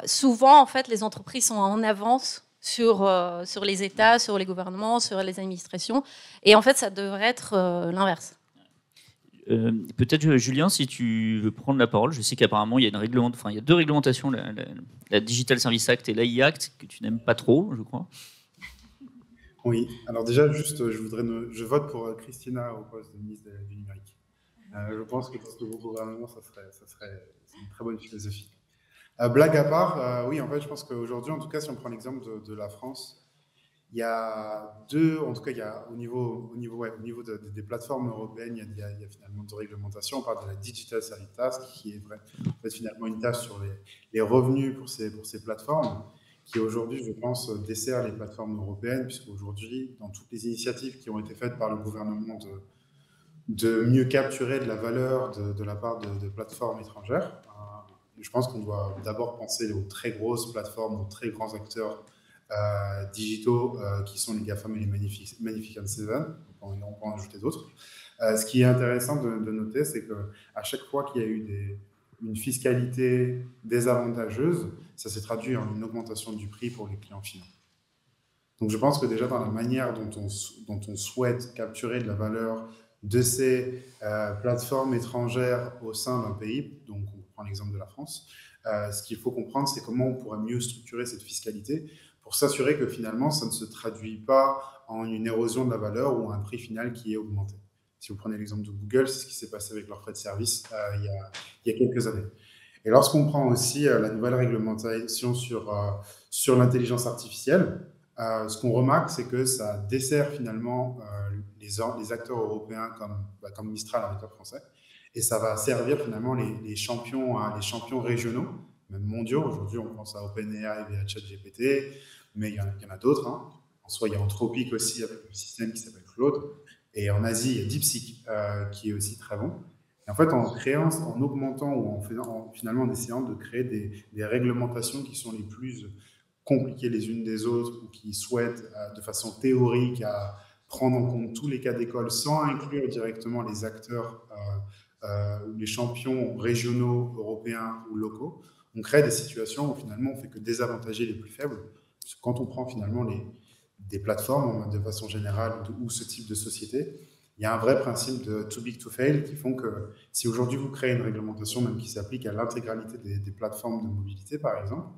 souvent, en fait, les entreprises sont en avance sur les États, sur les gouvernements, sur les administrations. Et en fait, ça devrait être l'inverse. Peut-être, Julien, si tu veux prendre la parole. Je sais qu'apparemment, il y a deux réglementations, la Digital Service Act et l'AI Act, que tu n'aimes pas trop, je crois. Oui. Alors déjà, juste, je vote pour Christina au poste de ministre du Numérique. Je pense que pour ce nouveau gouvernement, c'est une très bonne philosophie. Blague à part, oui, en fait, je pense qu'aujourd'hui, en tout cas, si on prend l'exemple de la France, il y a au niveau des plateformes européennes, il y a finalement deux réglementations. On parle de la Digital Service Task, qui est en fait, finalement une tâche sur les revenus pour ces plateformes, qui aujourd'hui, je pense, dessert les plateformes européennes, puisqu'aujourd'hui, dans toutes les initiatives qui ont été faites par le gouvernement de mieux capturer de la valeur de la part de plateformes étrangères, je pense qu'on doit d'abord penser aux très grosses plateformes, aux très grands acteurs digitaux qui sont les GAFAM et les Magnificent Seven. On peut en ajouter d'autres. Ce qui est intéressant de noter, c'est qu'à chaque fois qu'il y a eu une fiscalité désavantageuse, ça s'est traduit en une augmentation du prix pour les clients finaux. Donc je pense que déjà dans la manière dont on souhaite capturer de la valeur de ces plateformes étrangères au sein d'un pays, donc on prend l'exemple de la France, ce qu'il faut comprendre, c'est comment on pourrait mieux structurer cette fiscalité pour s'assurer que finalement ça ne se traduit pas en une érosion de la valeur ou un prix final qui est augmenté. Si vous prenez l'exemple de Google, c'est ce qui s'est passé avec leurs frais de service il y a quelques années. Et lorsqu'on prend aussi la nouvelle réglementation sur l'intelligence artificielle, ce qu'on remarque, c'est que ça dessert finalement les acteurs européens comme Mistral, un acteur français, et ça va servir finalement les champions régionaux, même mondiaux. Aujourd'hui, on pense à OpenAI et à ChatGPT, mais il y en a d'autres. Hein. En soi, il y a Anthropic aussi, avec un système qui s'appelle Claude. Et en Asie, il y a DeepSeek qui est aussi très bon. Et en fait, en augmentant ou finalement en essayant de créer des réglementations qui sont les plus compliquées les unes des autres ou qui souhaitent de façon théorique à prendre en compte tous les cas d'école sans inclure directement les acteurs ou les champions régionaux, européens ou locaux, on crée des situations où finalement on ne fait que désavantager les plus faibles. Parce que quand on prend finalement des plateformes de façon générale ou ce type de société, il y a un vrai principe de too big to fail qui font que si aujourd'hui vous créez une réglementation même qui s'applique à l'intégralité des plateformes de mobilité par exemple,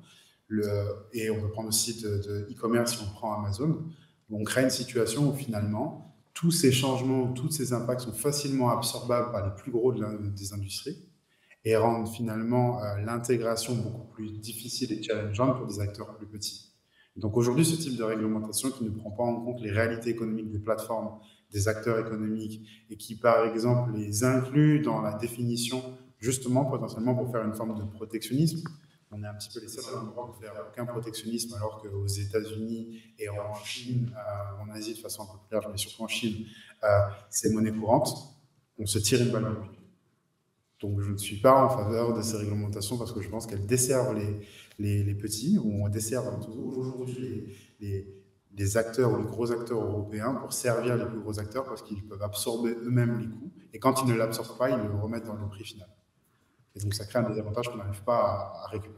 et on peut prendre aussi de e-commerce si on prend Amazon, on crée une situation où finalement tous ces changements, tous ces impacts sont facilement absorbables par les plus gros des industries et rendent finalement l'intégration beaucoup plus difficile et challengeante pour des acteurs plus petits. Donc aujourd'hui, ce type de réglementation qui ne prend pas en compte les réalités économiques des plateformes, des acteurs économiques et qui, par exemple, les inclut dans la définition, justement, potentiellement pour faire une forme de protectionnisme. On est un petit peu les seuls à l'endroit pour faire aucun protectionnisme, alors qu'aux États-Unis et en Chine, en Asie de façon un peu plus large, mais surtout en Chine, c'est monnaie courante. On se tire une balle dans le pied. Donc je ne suis pas en faveur de ces réglementations parce que je pense qu'elles desservent les petits, ou on desserve aujourd'hui les acteurs ou les gros acteurs européens pour servir les plus gros acteurs parce qu'ils peuvent absorber eux-mêmes les coûts. Et quand ils ne l'absorbent pas, ils le remettent dans le prix final. Et donc ça crée un désavantage qu'on n'arrive pas à récupérer.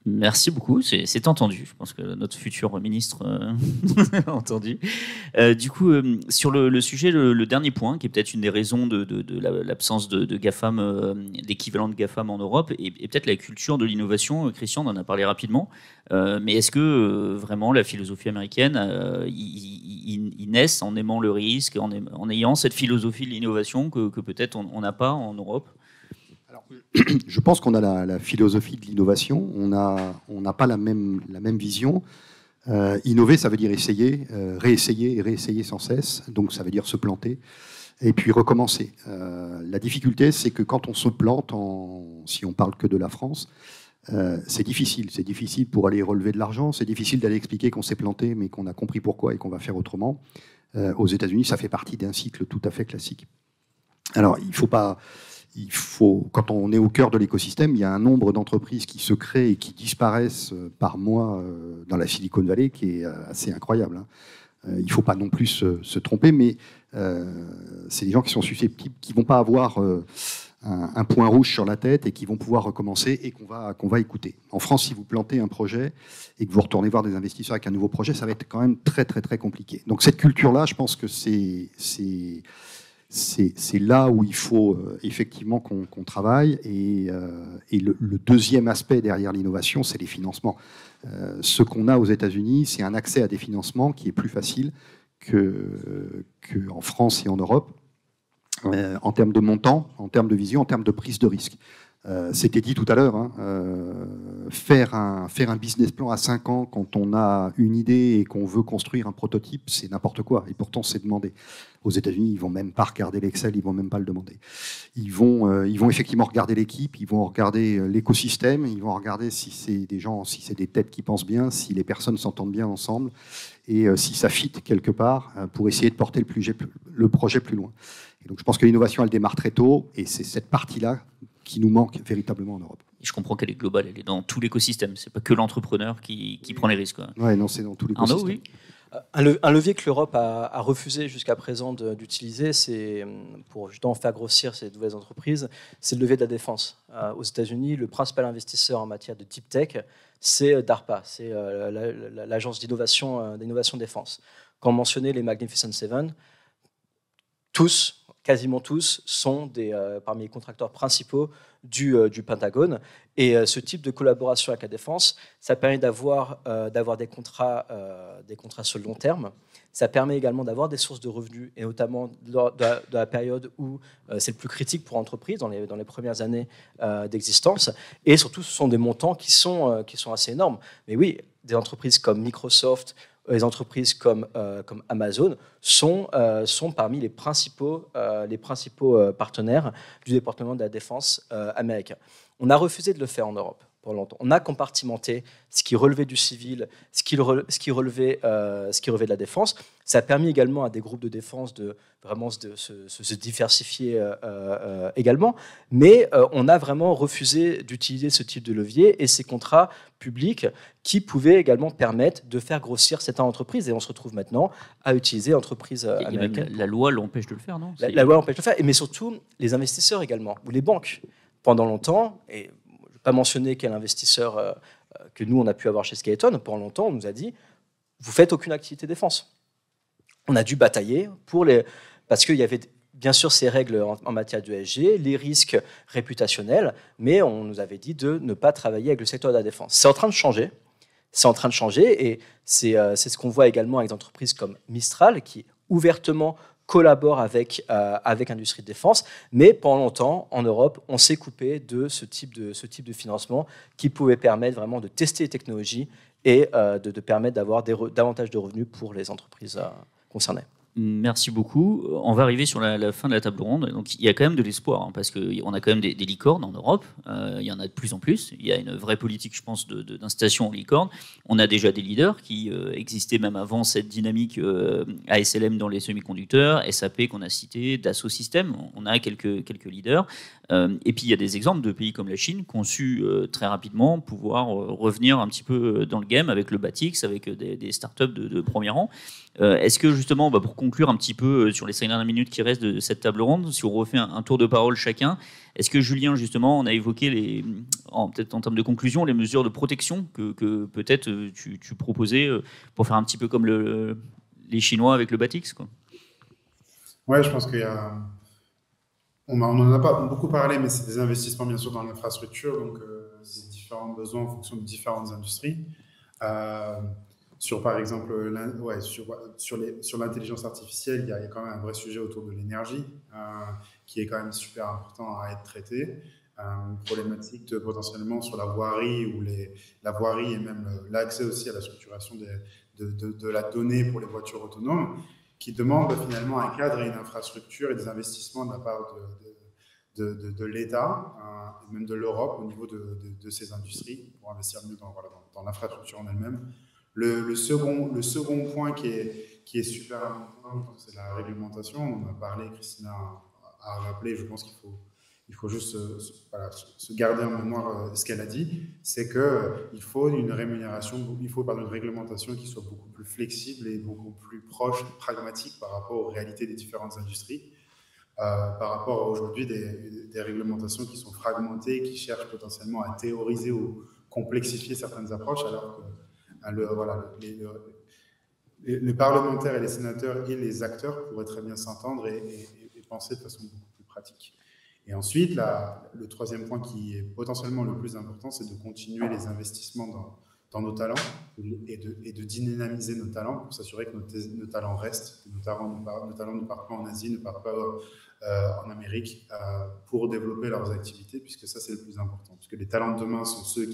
Merci beaucoup, c'est entendu. Je pense que notre futur ministre a entendu. Du coup, sur le sujet, le dernier point, qui est peut-être une des raisons de l'absence de GAFAM, d'équivalent de GAFAM en Europe, et peut-être la culture de l'innovation. Christian, on en a parlé rapidement. Mais est-ce que vraiment la philosophie américaine, ils naissent en aimant le risque, en ayant cette philosophie de l'innovation que peut-être on n'a pas en Europe ? Alors, je pense qu'on a la philosophie de l'innovation, on n'a pas la même vision. Innover, ça veut dire essayer, réessayer et réessayer sans cesse, donc ça veut dire se planter et puis recommencer. La difficulté, c'est que quand on se plante, si on parle que de la France, c'est difficile pour aller relever de l'argent, c'est difficile d'aller expliquer qu'on s'est planté mais qu'on a compris pourquoi et qu'on va faire autrement. Aux États-Unis, ça fait partie d'un cycle tout à fait classique. Alors, quand on est au cœur de l'écosystème, il y a un nombre d'entreprises qui se créent et qui disparaissent par mois dans la Silicon Valley qui est assez incroyable. Il ne faut pas non plus se tromper, mais c'est des gens qui sont susceptibles, qui ne vont pas avoir un point rouge sur la tête et qui vont pouvoir recommencer et qu'on va écouter. En France, si vous plantez un projet et que vous retournez voir des investisseurs avec un nouveau projet, ça va être quand même très, très, très compliqué. Donc cette culture-là, je pense que c'est là où il faut effectivement qu'on travaille. Et le deuxième aspect derrière l'innovation, c'est les financements. Ce qu'on a aux États-Unis, c'est un accès à des financements qui est plus facile qu'en France et en Europe, en termes de montant, en termes de vision, en termes de prise de risque. C'était dit tout à l'heure, faire un business plan à 5 ans quand on a une idée et qu'on veut construire un prototype, c'est n'importe quoi. Et pourtant, c'est demandé. Aux États-Unis, ils ne vont même pas regarder l'Excel, ils ne vont même pas le demander. Ils vont effectivement regarder l'équipe, ils vont regarder l'écosystème, ils vont regarder si c'est des gens, si c'est des têtes qui pensent bien, si les personnes s'entendent bien ensemble et si ça fit quelque part pour essayer de porter le projet plus loin. Et donc, je pense que l'innovation, elle démarre très tôt et c'est cette partie-là qui nous manque véritablement en Europe. Et je comprends qu'elle est globale, elle est dans tout l'écosystème. C'est pas que l'entrepreneur qui prend les risques. Ouais, non, c'est dans tout l'écosystème. Arnaud, oui. Un levier que l'Europe a refusé jusqu'à présent d'utiliser, c'est pour justement faire grossir ces nouvelles entreprises, c'est le levier de la défense. Aux États-Unis, le principal investisseur en matière de deep tech, c'est DARPA, c'est l'agence d'innovation défense. Quand on mentionnait les Magnificent Seven, quasiment tous, sont parmi les contracteurs principaux du Pentagone. Et ce type de collaboration avec la défense, ça permet d'avoir des contrats sur le long terme. Ça permet également d'avoir des sources de revenus, et notamment de la période où c'est le plus critique pour l'entreprise, dans les premières années d'existence. Et surtout, ce sont des montants qui sont assez énormes. Mais oui, des entreprises comme Microsoft, les entreprises comme Amazon sont parmi les principaux partenaires du département de la défense américain. On a refusé de le faire en Europe pour longtemps. On a compartimenté ce qui relevait du civil, ce qui relevait de la défense. Ça a permis également à des groupes de défense de vraiment se diversifier également. Mais on a vraiment refusé d'utiliser ce type de levier et ces contrats publics qui pouvaient également permettre de faire grossir cette entreprise. Et on se retrouve maintenant à utiliser l'entreprise américaine. La loi l'empêche de le faire, non? La loi l'empêche de le faire, mais surtout les investisseurs également, ou les banques. Pendant longtemps, et je ne vais pas mentionner quel investisseur que nous, on a pu avoir chez Skeleton, pendant longtemps, on nous a dit « vous faites aucune activité défense ». On a dû batailler parce qu'il y avait bien sûr ces règles en matière de ESG, les risques réputationnels, mais on nous avait dit de ne pas travailler avec le secteur de la défense. C'est en train de changer. Et c'est ce qu'on voit également avec des entreprises comme Mistral, qui ouvertement collabore avec l'industrie de défense, mais pendant longtemps, en Europe, on s'est coupé de ce type de financement qui pouvait permettre vraiment de tester les technologies et de permettre d'avoir davantage de revenus pour les entreprises concernées. Merci beaucoup. On va arriver sur la fin de la table ronde. Donc, il y a quand même de l'espoir, parce qu'on a quand même des licornes en Europe. Il y en a de plus en plus. Il y a une vraie politique, je pense, d'incitation aux licornes. On a déjà des leaders qui existaient même avant cette dynamique ASLM dans les semi-conducteurs, SAP qu'on a cité, Dassault Systèmes. On a quelques leaders. Et puis, il y a des exemples de pays comme la Chine qui ont su très rapidement pouvoir revenir un petit peu dans le game avec le Batix, avec des startups de premier rang. Est-ce que justement, pour conclure un petit peu sur les 5 dernières minutes qui restent de cette table ronde, si on refait un tour de parole chacun, est-ce que Julien, justement, on a évoqué peut-être en termes de conclusion, les mesures de protection que peut-être tu proposais pour faire un petit peu comme les Chinois avec le Batix, quoi? Ouais, je pense qu'il y a... On n'en a pas beaucoup parlé, mais c'est des investissements bien sûr dans l'infrastructure, donc c'est différents besoins en fonction de différentes industries. Par exemple, sur l'intelligence artificielle, il y a quand même un vrai sujet autour de l'énergie qui est quand même super important à être traité. Une problématique potentiellement sur la voirie la voirie et même l'accès aussi à la structuration de la donnée pour les voitures autonomes, qui demande finalement un cadre et une infrastructure et des investissements de la part de l'État et même de l'Europe au niveau de ces industries pour investir mieux dans l'infrastructure en elle-même. Le second point qui est super important, c'est la réglementation. On en a parlé, Christina a rappelé, je pense qu'il faut juste se garder en mémoire ce qu'elle a dit, c'est qu'il faut une réglementation qui soit beaucoup plus flexible et beaucoup plus proche, pragmatique par rapport aux réalités des différentes industries, par rapport à aujourd'hui des réglementations qui sont fragmentées, qui cherchent potentiellement à théoriser ou complexifier certaines approches, alors que les parlementaires et les sénateurs et les acteurs pourraient très bien s'entendre et penser de façon beaucoup plus pratique. Et ensuite, le troisième point qui est potentiellement le plus important, c'est de continuer les investissements dans nos talents et de dynamiser nos talents pour s'assurer que nos talents restent, que nos talents ne partent pas en Asie, ne partent pas en Amérique pour développer leurs activités, puisque ça, c'est le plus important. Puisque les talents de demain sont ceux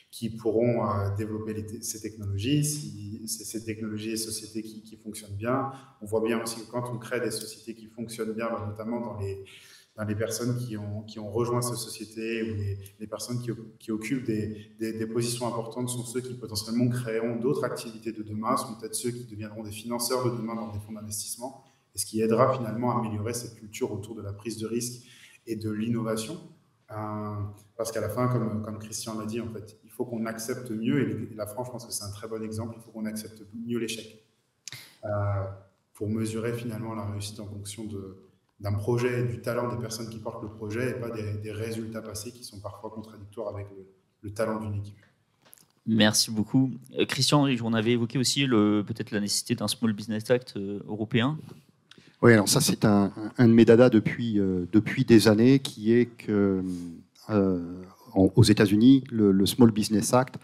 qui pourront développer ces technologies, si ces technologies et sociétés qui fonctionnent bien. On voit bien aussi que quand on crée des sociétés qui fonctionnent bien, notamment dans les personnes qui ont rejoint ces sociétés ou les personnes qui occupent des positions importantes sont ceux qui potentiellement créeront d'autres activités de demain, sont peut-être ceux qui deviendront des financeurs de demain dans des fonds d'investissement, et ce qui aidera finalement à améliorer cette culture autour de la prise de risque et de l'innovation. Parce qu'à la fin, comme Christian l'a dit, en fait, il faut qu'on accepte mieux, et la France, je pense que c'est un très bon exemple, il faut qu'on accepte mieux l'échec pour mesurer finalement la réussite en fonction d'un projet, du talent des personnes qui portent le projet, et pas des résultats passés qui sont parfois contradictoires avec le talent d'une équipe. Merci beaucoup. Christian, on avait évoqué aussi peut-être la nécessité d'un Small Business Act européen. Oui, alors ça c'est un de mes dadas depuis des années, qui est que aux États-Unis, le Small Business Act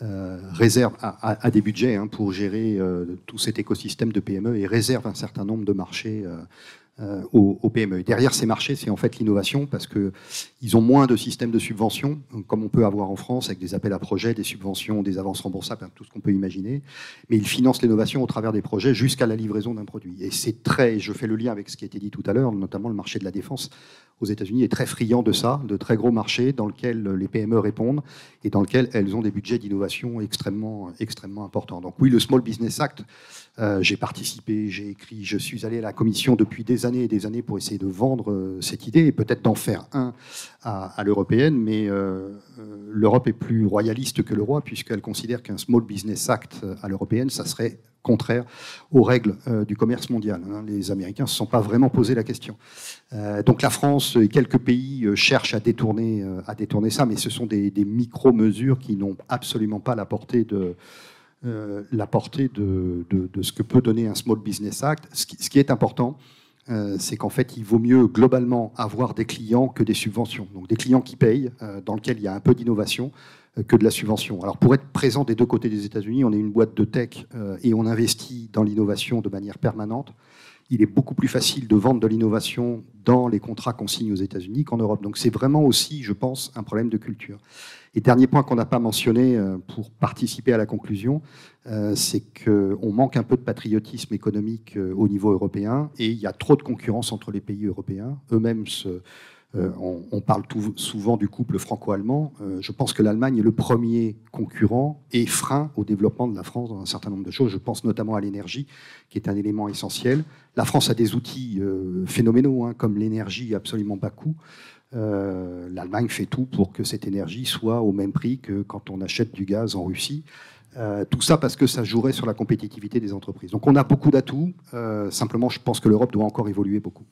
réserve à des budgets pour gérer tout cet écosystème de PME, et réserve un certain nombre de marchés aux PME. Et derrière ces marchés, c'est en fait l'innovation, parce qu'ils ont moins de systèmes de subventions, comme on peut avoir en France, avec des appels à projets, des subventions, des avances remboursables, tout ce qu'on peut imaginer. Mais ils financent l'innovation au travers des projets jusqu'à la livraison d'un produit. Et je fais le lien avec ce qui a été dit tout à l'heure, notamment le marché de la défense aux États-Unis est très friand de ça, de très gros marchés dans lesquels les PME répondent et dans lesquels elles ont des budgets d'innovation extrêmement importants. Donc oui, le Small Business Act, j'ai participé, j'ai écrit, je suis allé à la commission depuis des années et des années pour essayer de vendre cette idée et peut-être d'en faire un à l'européenne, mais l'Europe est plus royaliste que le roi, puisqu'elle considère qu'un Small Business Act à l'européenne, ça serait contraire aux règles du commerce mondial. Les Américains ne se sont pas vraiment posé la question. Donc la France et quelques pays cherchent à détourner ça, mais ce sont des micro-mesures qui n'ont absolument pas la portée de ce que peut donner un Small Business Act. Ce qui est important, c'est qu'en fait, il vaut mieux globalement avoir des clients que des subventions. Donc des clients qui payent, dans lesquels il y a un peu d'innovation, que de la subvention. Alors pour être présent des deux côtés des États-Unis, on est une boîte de tech et on investit dans l'innovation de manière permanente. Il est beaucoup plus facile de vendre de l'innovation dans les contrats qu'on signe aux États-Unis qu'en Europe. Donc c'est vraiment aussi, je pense, un problème de culture. Et dernier point qu'on n'a pas mentionné pour participer à la conclusion, c'est qu'on manque un peu de patriotisme économique au niveau européen, et il y a trop de concurrence entre les pays européens. Eux-mêmes on parle souvent du couple franco-allemand. Je pense que l'Allemagne est le premier concurrent et frein au développement de la France dans un certain nombre de choses. Je pense notamment à l'énergie, qui est un élément essentiel. La France a des outils phénoménaux, comme l'énergie absolument bas coût. L'Allemagne fait tout pour que cette énergie soit au même prix que quand on achète du gaz en Russie. Tout ça parce que ça jouerait sur la compétitivité des entreprises. Donc on a beaucoup d'atouts. Simplement, je pense que l'Europe doit encore évoluer beaucoup.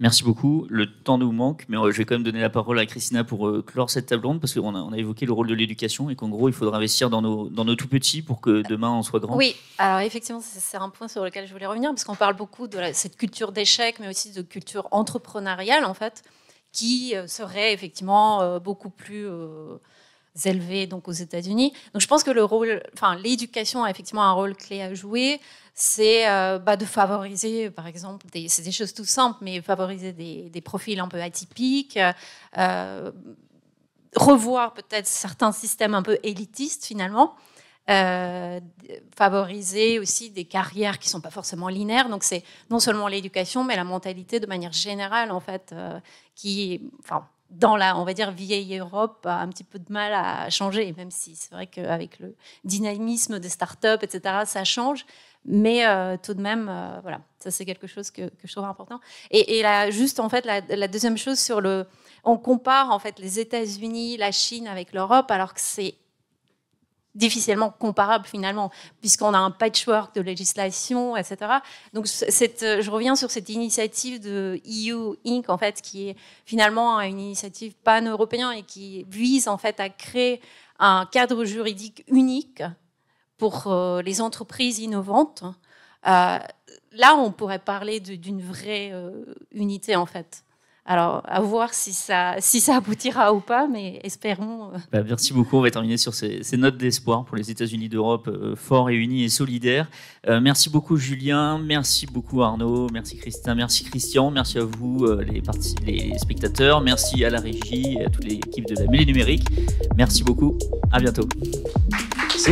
Merci beaucoup. Le temps nous manque, mais je vais quand même donner la parole à Christina pour clore cette table ronde, parce qu'on a évoqué le rôle de l'éducation et qu'en gros, il faudra investir dans nos tout petits pour que demain, on soit grand. Oui, alors effectivement, c'est un point sur lequel je voulais revenir, parce qu'on parle beaucoup de cette culture d'échec, mais aussi de culture entrepreneuriale, en fait, qui serait effectivement beaucoup plus élevée donc, aux États-Unis. Donc je pense que l'éducation a effectivement un rôle clé à jouer. C'est de favoriser, par exemple, c'est des choses tout simples, mais favoriser des profils un peu atypiques, revoir peut-être certains systèmes un peu élitistes finalement, favoriser aussi des carrières qui ne sont pas forcément linéaires. Donc c'est non seulement l'éducation, mais la mentalité de manière générale, en fait, qui, dans la, on va dire, vieille Europe, a un petit peu de mal à changer, même si c'est vrai qu'avec le dynamisme des startups, etc., ça change. Mais tout de même, voilà, ça c'est quelque chose que je trouve important. Et là, juste en fait, la deuxième chose on compare en fait les États-Unis, la Chine avec l'Europe, alors que c'est difficilement comparable finalement, puisqu'on a un patchwork de législation, etc. Donc, je reviens sur cette initiative de EU Inc. en fait, qui est finalement une initiative pan-européenne et qui vise en fait à créer un cadre juridique unique pour les entreprises innovantes. Là, on pourrait parler d'une vraie unité, en fait. Alors, à voir si ça aboutira ou pas, mais espérons. Merci beaucoup. On va terminer sur ces notes d'espoir pour les États-Unis d'Europe, forts et unis et solidaires. Merci beaucoup, Julien. Merci beaucoup, Arnaud. Merci, Christin. Merci, Christian. Merci à vous, les spectateurs. Merci à la régie et à toute l'équipe de la Mêlée Numérique. Merci beaucoup. À bientôt. Merci.